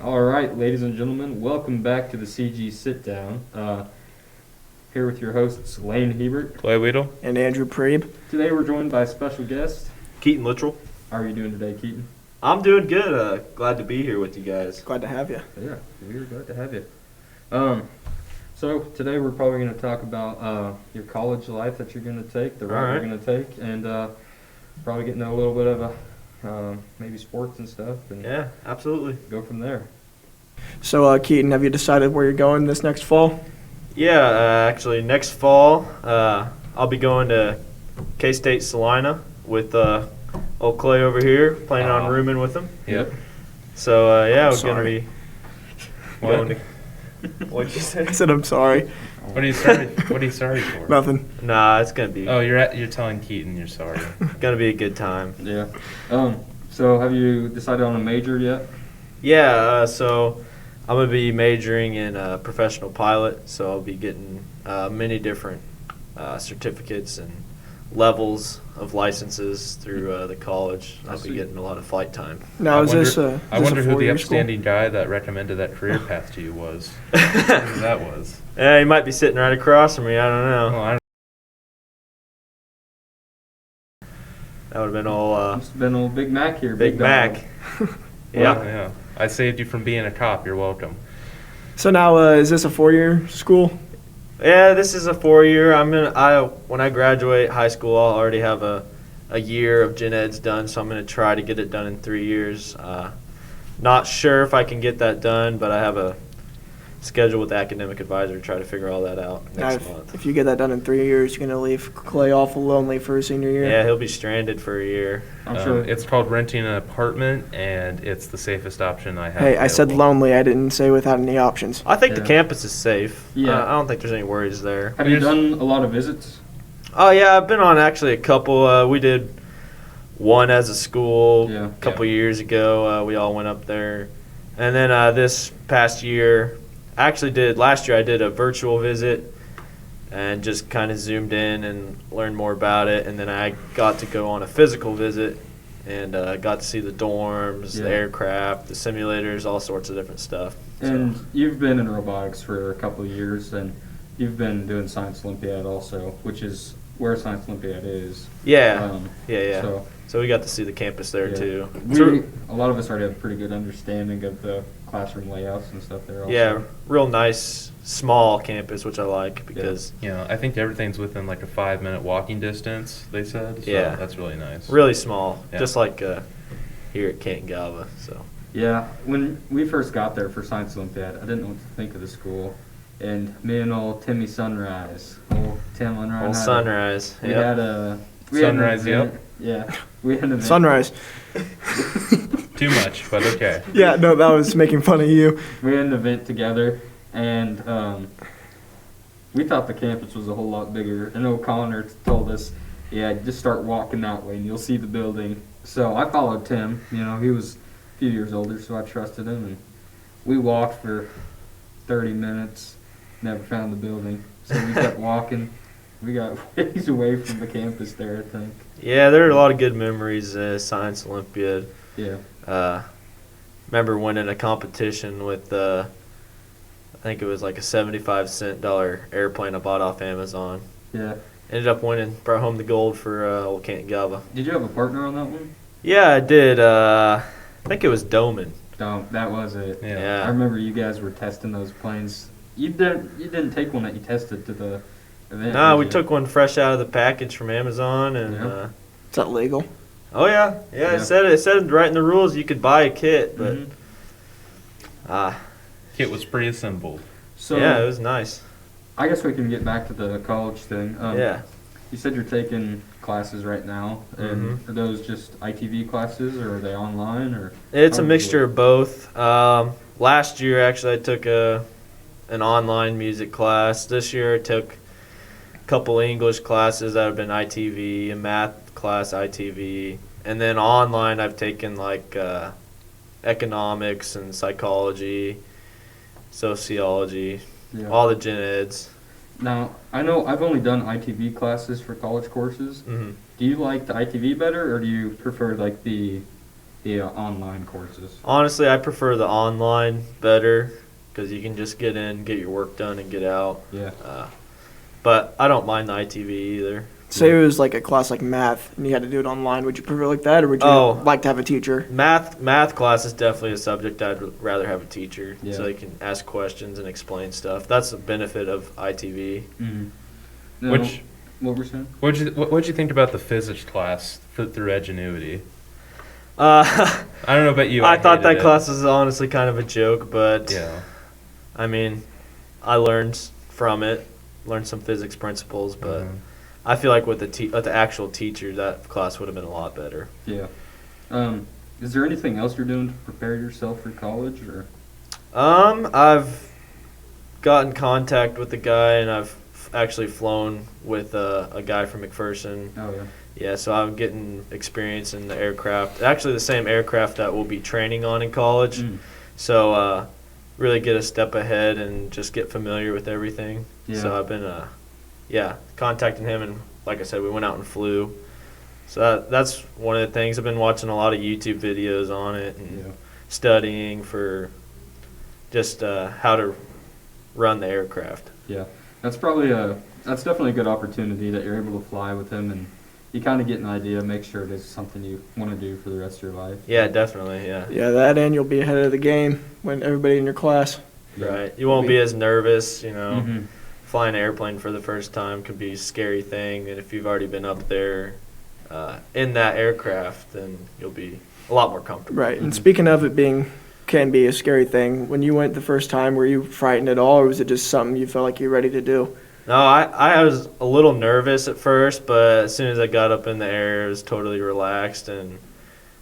All right, ladies and gentlemen, welcome back to the CG Sitdown. Here with your hosts, Lane Hebert. Clay Weedle. And Andrew Preeb. Today we're joined by a special guest. Keaton Littrel. How are you doing today, Keaton? I'm doing good. Glad to be here with you guys. Glad to have you. Yeah, we're glad to have you. So today we're probably going to talk about your college life that you're going to take, the route you're going to take, and probably get into a little bit of maybe sports and stuff. And Yeah, absolutely. go from there. So, Keaton, have you decided where you're going this next fall? Yeah, actually, next fall, I'll be going to K-State Salina with old Clay over here, planning on rooming with him. Yep. So, yeah, we're Sorry. going to be going to... What'd you say? I said I'm sorry. What are you sorry? What are you sorry for? Nothing. Nah, it's going to be Oh, you're telling Keaton you're sorry. gonna be a good time. Yeah. So have you decided on a major yet? Yeah, so I'm going to be majoring in professional pilot, so I'll be getting many different certificates and levels of licenses through the college. I'll be getting a lot of flight time. Now, I is this a I wonder who the four-year school? upstanding guy that recommended that career path to you was. Who that was. Yeah, he might be sitting right across from me. I don't know. Well, I That would have been all Must have been old Big Mac here. Big Mac. Dog. Yeah. yeah. I saved you from being a cop. You're welcome. So now, is this a four-year school? Yeah, this is a 4-year. When I graduate high school, I'll already have a year of gen eds done, so I'm gonna try to get it done in 3 years. Not sure if I can get that done, but I have a schedule with the academic advisor to try to figure all that out Now, next month. if you get that done in 3 years, you're going to leave Clay awful lonely for his senior year. Yeah, he'll be stranded for a year. I'm sure. It's called renting an apartment, and it's the safest option I have. Hey, I said available. lonely. I didn't say without any options. I think the Yeah. campus is safe. Yeah. I don't think there's any worries there. Have you done a lot of visits? Oh yeah, I've been on actually a couple. We did one as a school Yeah. a couple years ago. We all went up there, and then this past year, last year I did a virtual visit and just kind of zoomed in and learned more about it. And then I got to go on a physical visit and got to see the dorms, Yeah. the aircraft, the simulators, all sorts of different stuff. And you've been in robotics for a couple of years, and you've been doing Science Olympiad also, which is where Science Olympiad is. Yeah, yeah. So So we got to see the campus there yeah. too. A lot of us already have a pretty good understanding of the classroom layouts and stuff there. Also. Yeah, real nice, small campus, which I like because I think everything's within like a 5-minute walking distance, they said. So Yeah. that's really nice. really small, Yeah. just like here at Canton-Galva. So Yeah, when we first got there for Science Olympiad, I didn't know what to think of the school. And me and old Timmy Sunrise, old Tim Unrein, old Sunrise. we Yep. had a Sunrise, an event. Yeah, we had an event. Sunrise. Too much, but okay. Yeah, no, that was making fun of you. We had an event together, and we thought the campus was a whole lot bigger. And O'Connor told us, "Yeah, just start walking that way, and you'll see the building." So I followed Tim. You know, he was a few years older, so I trusted him, and we walked for 30 minutes. Never found the building, so we kept walking. We got ways away from the campus there, I think. Yeah, there are a lot of good memories. Science Olympiad. Yeah. Remember winning a competition with I think it was like a 75-cent airplane I bought off Amazon. Yeah. Ended up winning, brought home the gold for old Canton-Galva. Did you have a partner on that one? Yeah, I did. I think it was Doman. No, that was it. Yeah. I remember you guys were testing those planes. You didn't take one that you tested to the event. No, did we you? took one fresh out of the package from Amazon, and Yeah. Is that legal? oh yeah. Yeah. It said right in the rules you could buy a kit, but Mhm. Kit was pre-assembled. So yeah, it was nice. I guess we can get back to the college thing. Yeah. You said you're taking classes right now, and Mhm. are those just ITV classes, or are they online, or? It's a how does it mixture work? of both. Last year, actually, I took an online music class. This year, I took a couple English classes that have been ITV, a math class ITV, and then online I've taken like economics and psychology, sociology, Yeah. all the gen eds. Now, I know I've only done ITV classes for college courses. Mm-hmm. Do you like the ITV better, or do you prefer like the the online courses? Honestly, I prefer the online better because you can just get in, get your work done, and get out. Yeah. But I don't mind the ITV either. Say it was like a class like math, and you had to do it online. Would you prefer like that, or would you like to have a teacher? Math class is definitely a subject I'd rather have a teacher, Yeah. so they can ask questions and explain stuff. That's the benefit of ITV. Mm-hmm. No, Which what were you saying? what'd you think about the physics class through Edgenuity? I I don't know about you. thought hated that it. class was honestly kind of a joke, but Yeah. I mean, I learned from it, learned some physics principles, but Mhm. I feel like with the actual teacher, that class would have been a lot better. Yeah. Is there anything else you're doing to prepare yourself for college, or? I've got in contact with the guy, and I've actually flown with a guy from McPherson. Oh yeah. Yeah, so I'm getting experience in the aircraft. Actually, the same aircraft that we'll be training on in college. Mm. So really get a step ahead and just get familiar with everything. Yeah. So I've been contacting him, and like I said, we went out and flew. So that's one of the things. I've been watching a lot of YouTube videos on it and Yeah. studying for just how to run the aircraft. Yeah. That's definitely a good opportunity that you're able to fly with him, and you kind of get an idea, make sure it's something you want to do for the rest of your life. Yeah, definitely, yeah. Yeah, that and you'll be ahead of the game when everybody in your class. Right. You won't be as nervous, you know. Mm-hmm. Flying an airplane for the first time could be a scary thing, and if you've already been up there in that aircraft, then you'll be a lot more comfortable. Right. And speaking of it can be a scary thing, when you went the first time, were you frightened at all, or was it just something you felt like you were ready to do? No, I was a little nervous at first, but as soon as I got up in the air, it was totally relaxed, and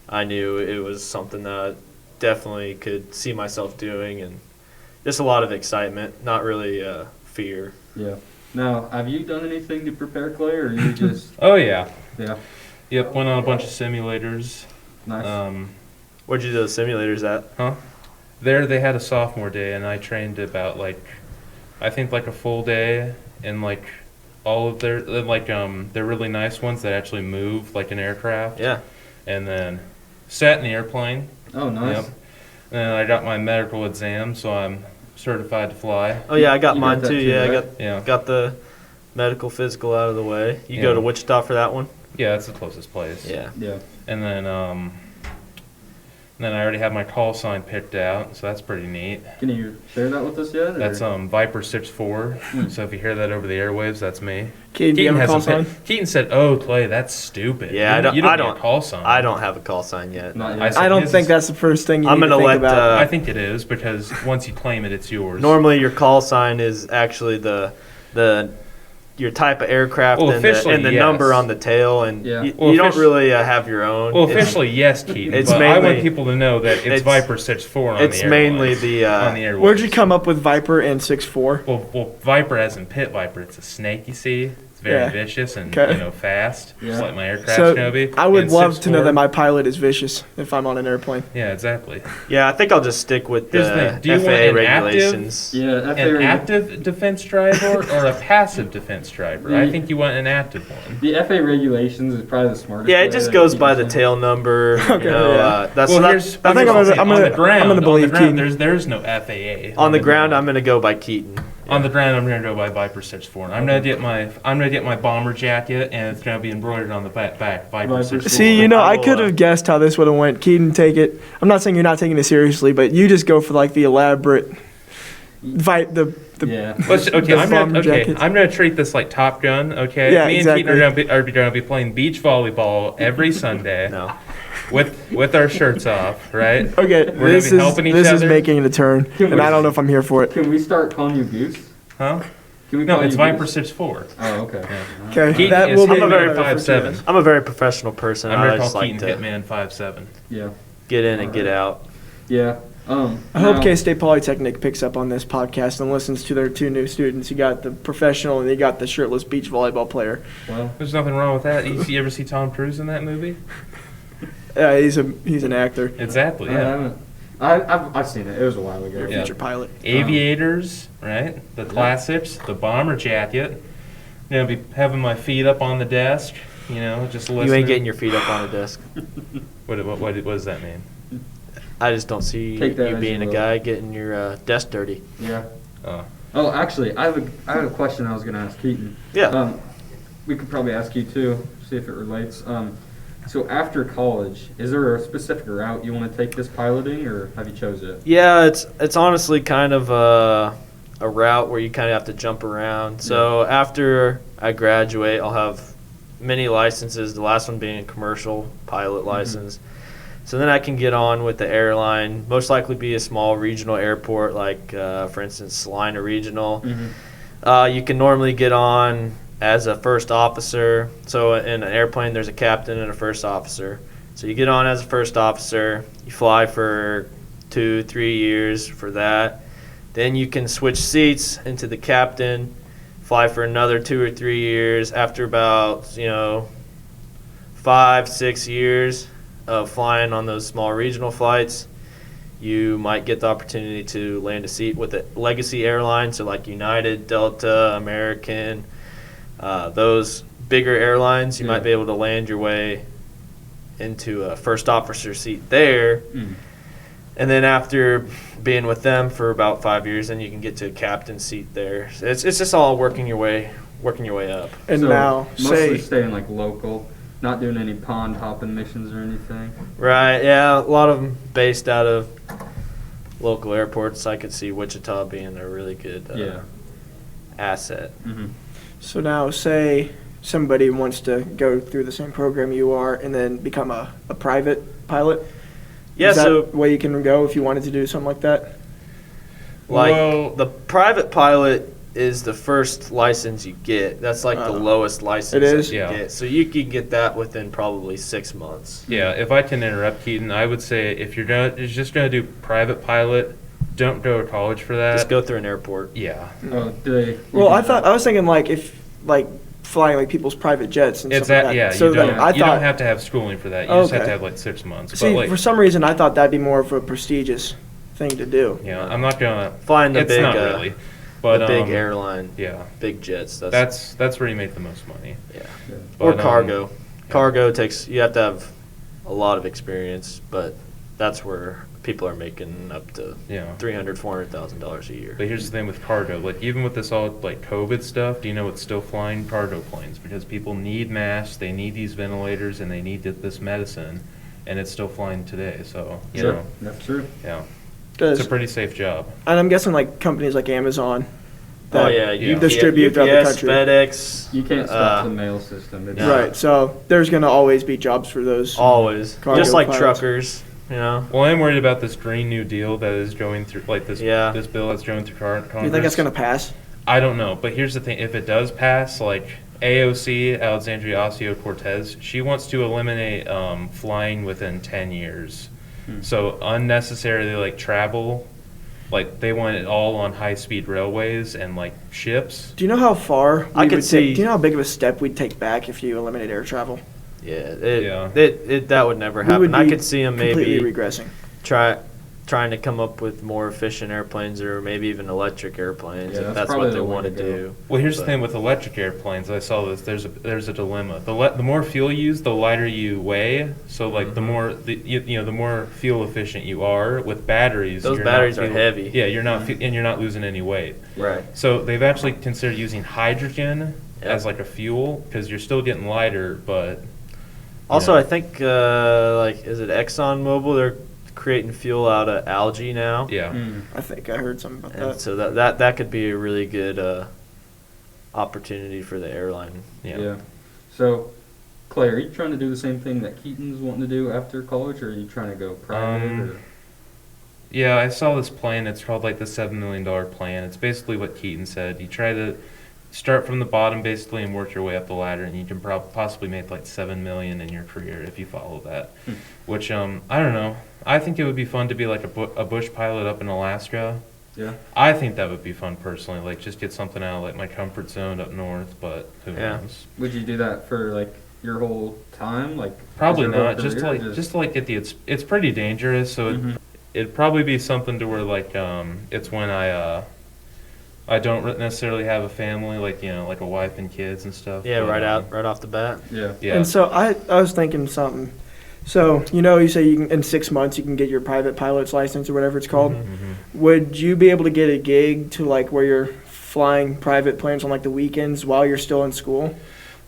I knew it was something that I definitely could see myself doing, and just a lot of excitement, not really fear. Yeah. Now, have you done anything to prepare, Clay, or you just? Oh yeah. Yeah. Yep. Went on a bunch of simulators. Nice. Where'd you do those simulators at? There they had a sophomore day, and I trained about I think a full day, and all of they're really nice ones that actually move like an aircraft. Yeah. And then sat in the airplane. Oh, nice. Yep. And then I got my medical exam, so I'm certified to fly. Oh yeah, I got You mine got that too. too, Yeah, right? Yeah. got the medical physical out of the way. You go Yeah. to Wichita for that one? Yeah, that's the closest place. Yeah. Yeah. And then I already have my call sign picked out, so that's pretty neat. Can you share that with us yet? Or? That's Viper 64. So if you hear that over the airwaves, that's me. Keaton, do you have a call sign? Keaton said, "Oh, Clay, that's stupid. Yeah, you don't need a call sign." I don't have a call sign yet. Not I yet. said I don't his think is- that's the first thing you I'm need to gonna think let, about. I think it is, because once you claim it, it's yours. Normally, your call sign is actually your type of aircraft Well, and the officially, yes. number on the tail, and Yeah. you, Well, you don't really have your own. Well, It's- officially, yes, Keaton. it's but I want mainly- people to know that it's it's- Viper 64 on it's the mainly airlines, the, on the airwaves. Where'd you come up with Viper and 6'4"? Well, Viper as in pit viper. It's a snake, you see. It's very Yeah. vicious and Okay. fast, just Yeah. like my aircraft's So gonna be. I would And love to know 6'4" that my pilot is vicious if I'm on an airplane. Yeah, exactly. Yeah, I think I'll just stick with Here's the the thing. Do you want FAA an active- regulations. Yeah. An active defense driver or a passive defense driver? I think you want an active one. The FA regulations is probably the smartest. Yeah, way it just that goes you by can the say. tail number. Okay, you know, yeah. that's Well, that- here's, I think here's I'm the thing. gonna- on the ground. I'm gonna believe on the ground, Keaton. there's no FAA. on the ground. I'm gonna go by Keaton. On the ground, I'm gonna go by Viper 64. And I'm gonna get my bomber jacket, and it's gonna be embroidered on the back Viper Viper 64. See, I will, could have guessed how this would have went. Keaton, take it. I'm not saying you're not taking it seriously, but you just go for the elaborate, the Yeah. Okay, the bomber jackets. I'm gonna treat this like Top Gun. Okay, Yeah, me and exactly. Keaton are gonna be playing beach volleyball every Sunday No. with our shirts off, right? Okay, We're gonna this be is helping each this is other. making a turn, Can and we- I don't know if I'm here for it. Can we start calling you Goose? Huh? Can we No, call it's you Viper Goose? 64. Oh, okay. Okay, Keaton that is will be I'm a very another 5'7". I'm a very professional person. I'm I gonna just call like Keaton to Hitman 5'7". Yeah. get in and get out. Yeah. I hope now- K-State Polytechnic picks up on this podcast and listens to their two new students. You got the professional and you got the shirtless beach volleyball player. Well, There's nothing wrong with that. You ever see Tom Cruise in that movie? He's an actor, Exactly. I Yeah. haven't. I've seen it. It was a while ago. Yeah. future pilot. Aviators, right? The classics, the bomber jacket. Gonna be having my feet up on the desk, just listening. You ain't getting your feet up on a desk. What does that mean? I just don't see Take that you as being you a will. guy getting your desk dirty. Yeah. Oh. Oh, actually, I have a question I was going to ask Keaton. Yeah. We could probably ask you too, see if it relates. So after college, is there a specific route you want to take this piloting, or have you chose it? Yeah, it's honestly kind of a route where you kind of have to jump around. So after I graduate, I'll have many licenses, the last one being a commercial pilot license. So then I can get on with the airline, most likely be a small regional airport like, for instance, Salina Regional. You can normally get on as a first officer. So in an airplane, there's a captain and a first officer. So you get on as a first officer, you fly for 2-3 years for that. Then you can switch seats into the captain, fly for another 2 or 3 years. After about 5-6 years of flying on those small regional flights, you might get the opportunity to land a seat with a legacy airline, so like United, Delta, American, those bigger airlines. You might be able to land your way into a first officer seat there. And then after being with them for about 5 years, then you can get to a captain seat there. So it's just all working your way up. And So now, mostly say, staying like local, not doing any pond hopping missions or anything. Right, yeah, a lot of them based out of local airports. I could see Wichita being a really good asset. so now, say somebody wants to go through the same program you are and then become a private pilot. Yeah, Is that so way you can go if you wanted to do something like that? like Well- the private pilot is the first license you get. That's like the lowest license It is? that you Yeah. get. So you can get that within probably 6 months. Yeah, if I can interrupt, Keaton, I would say if you're just gonna do private pilot, don't go to college for that. Just go through an airport. Yeah. Oh, do they? Well, I was thinking flying like people's private jets and It's stuff like that. that. Yeah. So you don't. like, I you thought, don't have to have schooling for that. You just have Okay. to have like 6 months. see, but like, for some reason, I thought that'd be more of a prestigious thing to do. yeah, I'm not gonna. Find the It's big, not really. But the big airline, Yeah. big jets. That's where you make the most money. yeah. But, Or cargo. Cargo takes, you have to have a lot of experience, but that's where people are making up to Yeah. $300,000-$400,000 a year. But here's the thing with cargo. Like even with this all like COVID stuff, do you know it's still flying cargo planes because people need masks, they need these ventilators, and they need this medicine, and it's still flying today. So you Sure, know, that's true. yeah, it's 'Cause- a pretty safe job. and I'm guessing like companies like Amazon. Oh that yeah, you distribute throughout the UPS, country. FedEx. You can't stop the mail system. It's, no. Right. So there's gonna always be jobs for those. Always, Cargo just like pilots. truckers. Well, I'm worried about this Green New Deal that is going through, like this Yeah. this bill that's going through Congress. You think that's gonna pass? I don't know, but here's the thing: if it does pass, like AOC, Alexandria Ocasio-Cortez, she wants to eliminate flying within 10 years. So unnecessarily like travel, like they want it all on high-speed railways and like ships. Do you know how far I we could would see- take? Do you know how big of a step we'd take back if you eliminate air travel? Yeah, Yeah. that would never We would happen. I be could see them completely maybe regressing. trying to come up with more efficient airplanes or maybe even electric airplanes Yeah, if that's that's probably what they the way want to to go. do. Well, here's the But- thing with electric airplanes. I saw this. There's a dilemma. The more fuel you use, the lighter you weigh. So like the more the more fuel efficient you are with batteries. Those you're not batteries are fuel- heavy. Yeah, you're not and you're not losing any weight. Right. So they've actually considered using hydrogen Yep. as like a fuel because you're still getting lighter, but Also, know. I think is it ExxonMobil? They're creating fuel out of algae now. yeah. I think I heard something about And that. so that could be a really good opportunity for the airline. Yeah. So, Clay, are you trying to do the same thing that Keaton's wanting to do after college, or are you trying to go private? Or? Yeah, I saw this plan. It's called like the $7 million plan. It's basically what Keaton said. You try to start from the bottom basically and work your way up the ladder, and you can possibly make like $7 million in your career if you follow that. Which I don't know. I think it would be fun to be like a bush pilot up in Alaska. Yeah. I think that would be fun personally. Like just get something out of like my comfort zone up north, but who Yeah. knows? Would you do that for like your whole time? Like Probably as your whole not. Just to career, like just to like get the it's pretty dangerous. So it'd probably be something to where like it's when I don't necessarily have a family, like like a wife and kids and stuff. Yeah, but, right off the bat. Yeah. Yeah. And so I was thinking something. So, you say you can, in 6 months you can get your private pilot's license or whatever it's called. Would you be able to get a gig to like where you're flying private planes on like the weekends while you're still in school?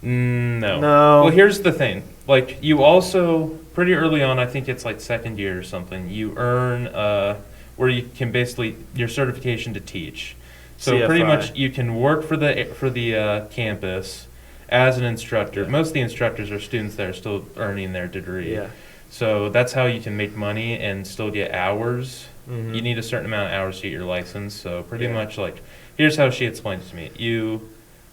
No. No. Well, here's the thing. Like, you also, pretty early on, I think it's like second year or something, you earn where you can basically, your certification to teach. So pretty CFI. much you can work for the campus as an instructor. Yeah. Most of the instructors are students that are still earning their degree. Yeah. So that's how you can make money and still get hours. Mhm. You need a certain amount of hours to get your license. So pretty Yeah. much like, here's how she explained it to me.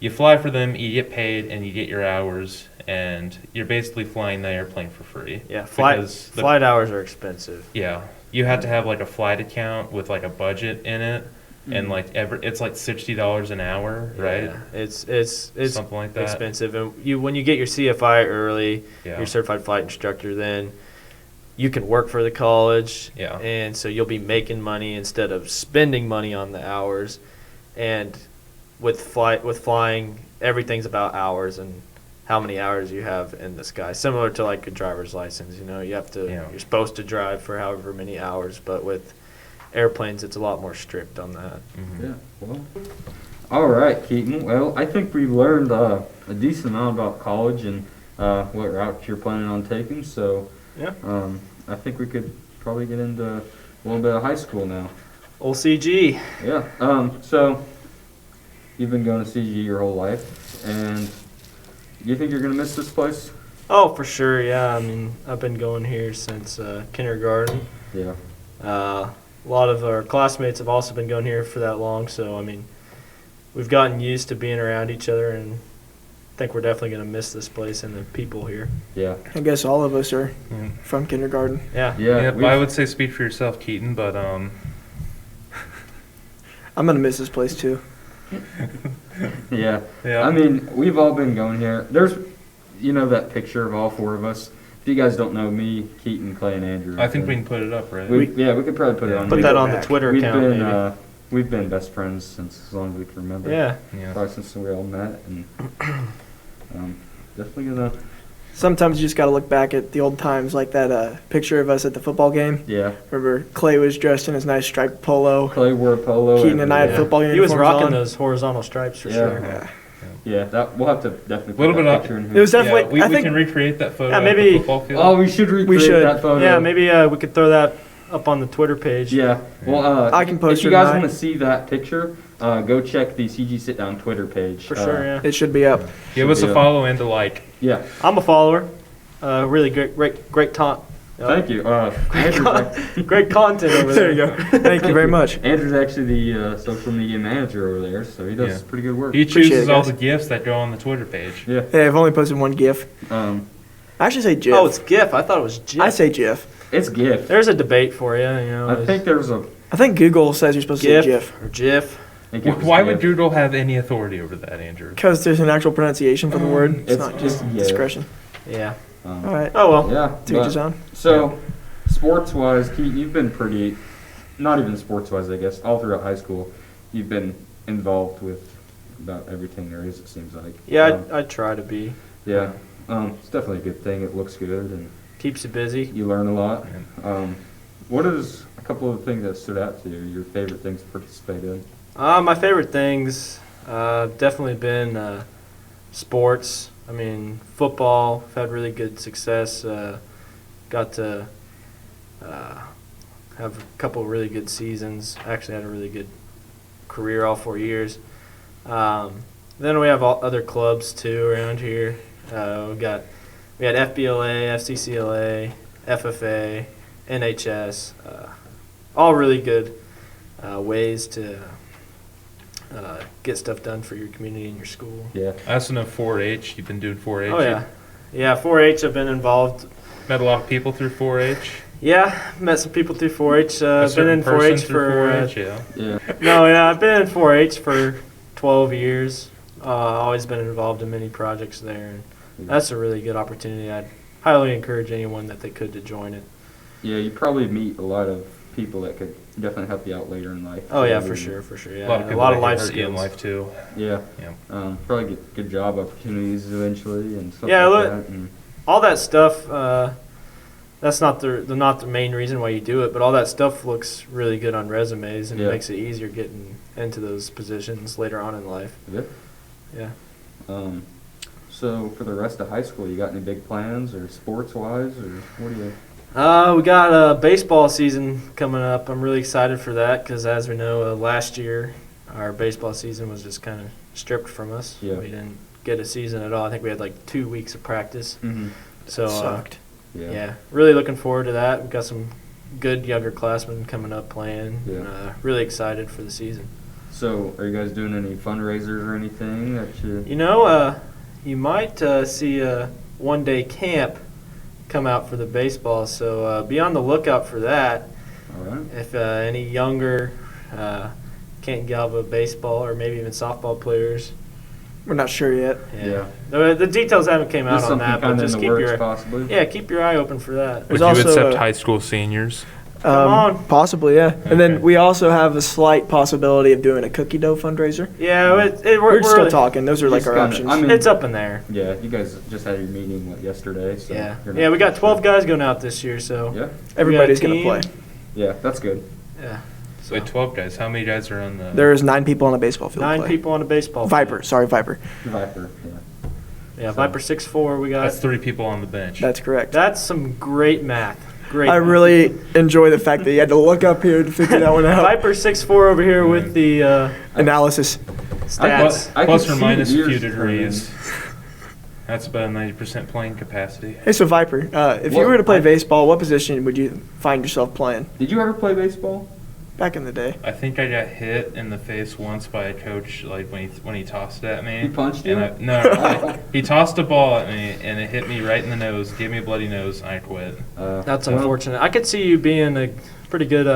You fly for them, you get paid, and you get your hours, and you're basically flying the airplane for free. Yeah. Because Flight hours are expensive. Yeah, you have to have like a flight account with like a budget in it, and like it's like $60 an hour, right? Yeah. It's Something like that. expensive, and when you get your CFI early, Yeah. your certified flight instructor, then you can work for the college. Yeah. And so you'll be making money instead of spending money on the hours. And with flying, everything's about hours and how many hours you have in the sky. Similar to like a driver's license, you have to Yeah. you're supposed to drive for however many hours, but with airplanes it's a lot more strict on that. Mhm. Yeah, well, all right, Keaton. Well, I think we've learned a decent amount about college and what route you're planning on taking. So, Yeah. I think we could probably get into a little bit of high school now. Old CG. Yeah. So you've been going to CG your whole life, and you think you're gonna miss this place? Oh, for sure, yeah. I mean, I've been going here since kindergarten. Yeah. A lot of our classmates have also been going here for that long, so I mean, we've gotten used to being around each other, and I think we're definitely going to miss this place and the people here. Yeah. I guess all of us are Yeah. from kindergarten. Yeah. Yeah. But I would say speak for yourself, Keaton, but I'm gonna miss this place too. Yeah. yeah. I mean, we've all been going here. There's, that picture of all four of us. If you guys don't know me, Keaton, Clay, and Andrew. I think we can put it up, right? We could probably put it on. Put We that go on the back. Twitter We've account, been maybe. we've been best friends since as long as we can remember. Yeah. Yeah. Probably since we all met, and definitely gonna. Sometimes you just gotta look back at the old times, like that picture of us at the football game. Yeah. Remember, Clay was dressed in his nice striped polo. Clay wore a polo. Keaton and I had Yeah. football He uniforms was rocking on. those horizontal stripes for Yeah. sure. Yeah. Yeah, that we'll have to definitely put Little that bit of- picture in It here. was definitely. Yeah, we, I we think can recreate that photo Yeah, at maybe- the football field. Oh, we should recreate should. that photo. Yeah, maybe we could throw that up on the Twitter page. Yeah. Well, I can post if you it guys tonight. want to see that picture, go check the CG Sitdown Twitter page. For sure, yeah. it should be up. Give us should a be follow and a like. Yeah. I'm a follower. Really great taunt. Thank you. Great content over There there. you go. Thank you very much. Andrew's actually the social media manager over there, so he does Yeah. pretty good work. He Appreciate chooses it, all guys. the gifts that go on the Twitter page. Yeah. Hey, I've only posted one GIF. Um, I actually say GIF. Oh, it's GIF. I thought it was GIF. I say GIF. it's GIF. There's a debate for you. I think there's a. I think Google says you're supposed to say GIF GIF or GIF. I think it was Why GIF. would Google have any authority over that, Andrew? because there's an actual pronunciation for the word. It's, it's not just just GIF. discretion. Yeah. All right. Oh well. Yeah. To each his own. So, sports-wise, Keaton, you've been pretty, not even sports-wise, I guess, all throughout high school, you've been involved with about everything there is, it seems like. Yeah, I try to be. Yeah. It's definitely a good thing. It looks good, and Keeps you busy. you learn a lot. What is a couple of things that stood out to you, your favorite things to participate in? My favorite things definitely been sports. I mean, football. I've had really good success. Got to have a couple of really good seasons. Actually had a really good career all 4 years. Then we have all other clubs too around here. We had FBLA, FCCLA, FFA, NHS. All really good ways to get stuff done for your community and your school. Yeah. I also know 4-H. You've been doing 4-H. Oh yeah, yeah. 4-H. I've been involved. Met a lot of people through 4-H. Yeah, met some people through 4-H. A I've been in certain person 4-H through for 4-H, yeah. Yeah. no, yeah. I've been in 4-H for 12 years. Always been involved in many projects there, and that's a really good opportunity. I'd highly encourage anyone that they could to join it. Yeah, you probably meet a lot of people that could definitely help you out later in life. Oh yeah, Maybe- for sure. Yeah, A lot of people that life can hurt you in skills. life too. Yeah. Yeah. Probably get good job opportunities eventually and stuff Yeah, like look- that. And All that stuff that's not the main reason why you do it, but all that stuff looks really good on resumes, and Yeah. it makes it easier getting into those positions later on in life. Yeah. Yeah. So for the rest of high school, you got any big plans or sports wise, or what do you? We got a baseball season coming up. I'm really excited for that because, as we know, last year our baseball season was just kind of stripped from us. Yeah. We didn't get a season at all. I think we had like 2 weeks of practice. Mm-hmm. So Sucked. yeah, really looking forward to that. We've got some good younger classmen coming up playing. Yeah. Really excited for the season. So are you guys doing any fundraisers or anything that you? You know, you might see a one-day camp come out for the baseball, so be on the lookout for that. All right. If any younger Canton-Galva baseball or maybe even softball players. We're not sure yet. Yeah. The details haven't came out Just on something that, but kind of just in keep the works, your possibly. keep your eye open for that. Would There's you also accept a- high school seniors? Come on. Possibly, yeah. And then Okay. we also have a slight possibility of doing a cookie dough fundraiser. Yeah, We're we're still talking. Those are like Just our kinda- options. I mean- It's up in there. Yeah. You guys just had your meeting yesterday, so. Yeah, you're not yeah. We got too 12 sure. guys going out this year, so Yeah. Everybody's we got a going to team. play. Yeah. That's good. Yeah. So Wait, 12 guys. How many guys are on the? There's 9 people on a baseball field. 9 play. people on a baseball. Viper. Sorry, Viper. Viper. Yeah. Yeah, Viper 6'4". We got. That's 3 people on the bench. That's correct. That's some great math. Great. I math. really enjoy the fact that you had to look up here to figure that one out. Viper 6'4" over here with the Analysis. stats. I Plus could or see minus a years few turning. degrees. That's about 90% playing capacity. Hey, so Viper, if you What- were to play I- baseball, what position would you find yourself playing? Did you ever play baseball? Back in the day. I think I got hit in the face once by a coach, like when he tossed it at me. He punched you? No, he tossed a ball at me and it hit me right in the nose, gave me a bloody nose, and I quit. That's well, unfortunate. I could see you being a pretty good,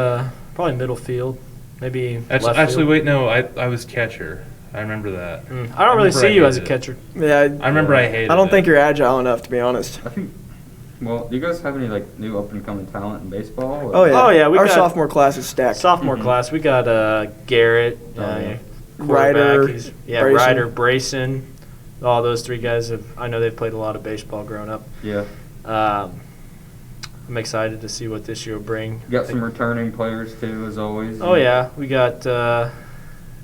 probably middle field, maybe left Actually, field. wait, no, I was catcher. I remember that. I don't really remember see I you as a hated it. catcher. Yeah, I remember I hated I don't it. think you're agile enough, to be honest. I think. Well, do you guys have any like new up and coming talent in baseball? or- Oh yeah. Oh, yeah, we Our got- sophomore class is stacked. Sophomore Mhm. class, we got Garrett, Oh, yeah. Ryder, quarterback. Yeah, Brayson. Ryder, Brayson. All those 3 guys I know they've played a lot of baseball growing up. Yeah. I'm excited to see what this year will bring. You got some returning players too, as always. Oh yeah, we got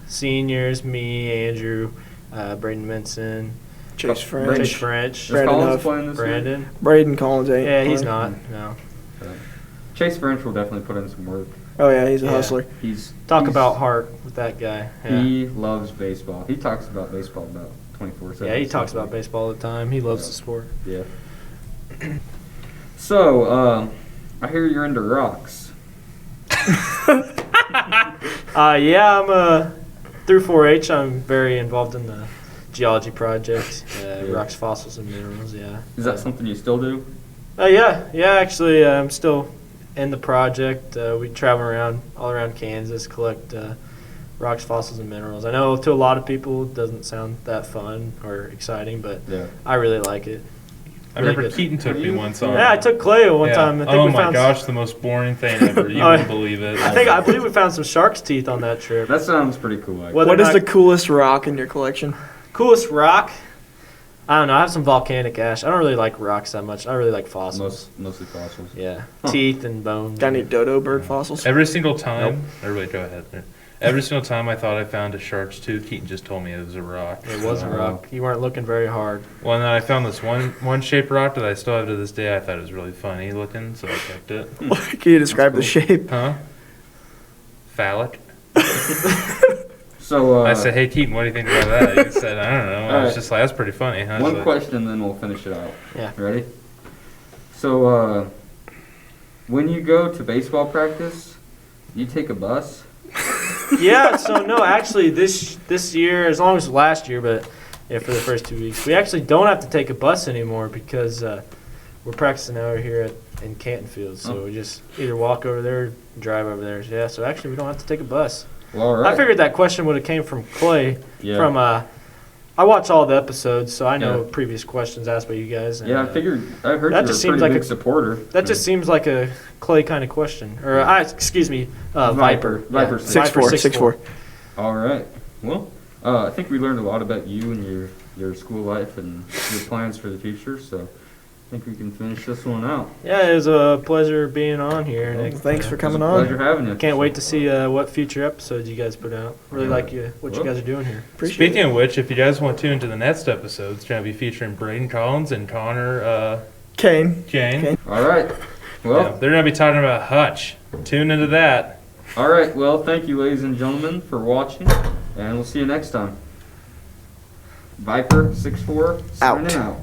seniors, me, Andrew, Braden Minson, Chase Brandon. French. Chase French, Is Brandon Collins Huff. playing this year? Brandon. Braden Collins ain't. Yeah, he's playing. not. No. Chase French will definitely put in some work. Oh yeah, he's a Yeah. hustler. Talk he's- about heart with that guy. Yeah. He loves baseball. He talks about baseball about 24/7. Yeah, he talks about baseball all the time. He loves Yeah. the sport. Yeah. So, I hear you're into rocks. Yeah, I'm through 4-H. I'm very involved in the geology project, Yeah. rocks, fossils, and minerals. Yeah. Is that something you still do? Yeah. Actually, I'm still in the project. We travel around all around Kansas, collect rocks, fossils, and minerals. I know to a lot of people it doesn't sound that fun or exciting, but Yeah. I really like it. I Really remember good. Keaton took me once on. Yeah, I took Clay one Yeah. time. I think Oh we my found gosh, the most boring thing ever. You Oh, wouldn't believe it. I believe we found some shark's teeth on that trip. That sounds pretty cool. Actually. Whether What or is not- the coolest rock in your collection? Coolest rock? I don't know. I have some volcanic ash. I don't really like rocks that much. I really like fossils. Mostly fossils. Yeah, Huh. teeth and bones. Got any dodo bird fossils? Every single time, or wait, go ahead. Every single time I thought I found a shark's tooth, Keaton just told me it was a rock. It was a rock. You weren't looking very hard. Well, and then I found this one shaped rock that I still have to this day. I thought it was really funny looking, so I kept it. Can you describe the That's shape? Huh? Phallic. So, I said, hey, Keaton, what do you think about that? He said, I don't know. I was Alright. just like, that's pretty funny. I was one like, question, then we'll finish it out. Yeah. Ready? So, when you go to baseball practice, you take a bus? Yeah. So no, actually, this year, as long as last year, but yeah, for the first 2 weeks, we actually don't have to take a bus anymore because we're practicing out here in Canton Field. So Oh. we just either walk over there, drive over there. Yeah. So actually, we don't have to take a bus. Well, all right. I figured that question would have came from Clay. Yeah. From I watch all the episodes, so I know Yeah. previous questions asked by you guys. And, Yeah, I figured. I heard that you were just a seems pretty like big a- supporter. That just seems like a Clay kind of question. Or, Yeah. excuse me, Viper. Viper. Viper Yeah, 6'4", 6'4". All right. Well, I think we learned a lot about you and your school life and your plans for the future. So, think we can finish this one out. Yeah, it was a pleasure being on here. Well, And Thanks for It was coming a on. pleasure having you. I can't wait to see what future episodes you guys put out. Really like what you Well, guys are doing here. Appreciate Speaking it. of which, if you guys want to tune into the next episode, it's going to be featuring Braden Collins and Connor Kane. Jane. Okay. All right. Well, Yeah, they're going to be talking about Hutch. Tune into that. all right. Well, thank you, ladies and gentlemen, for watching, and we'll see you next time. Viper 64 signing out.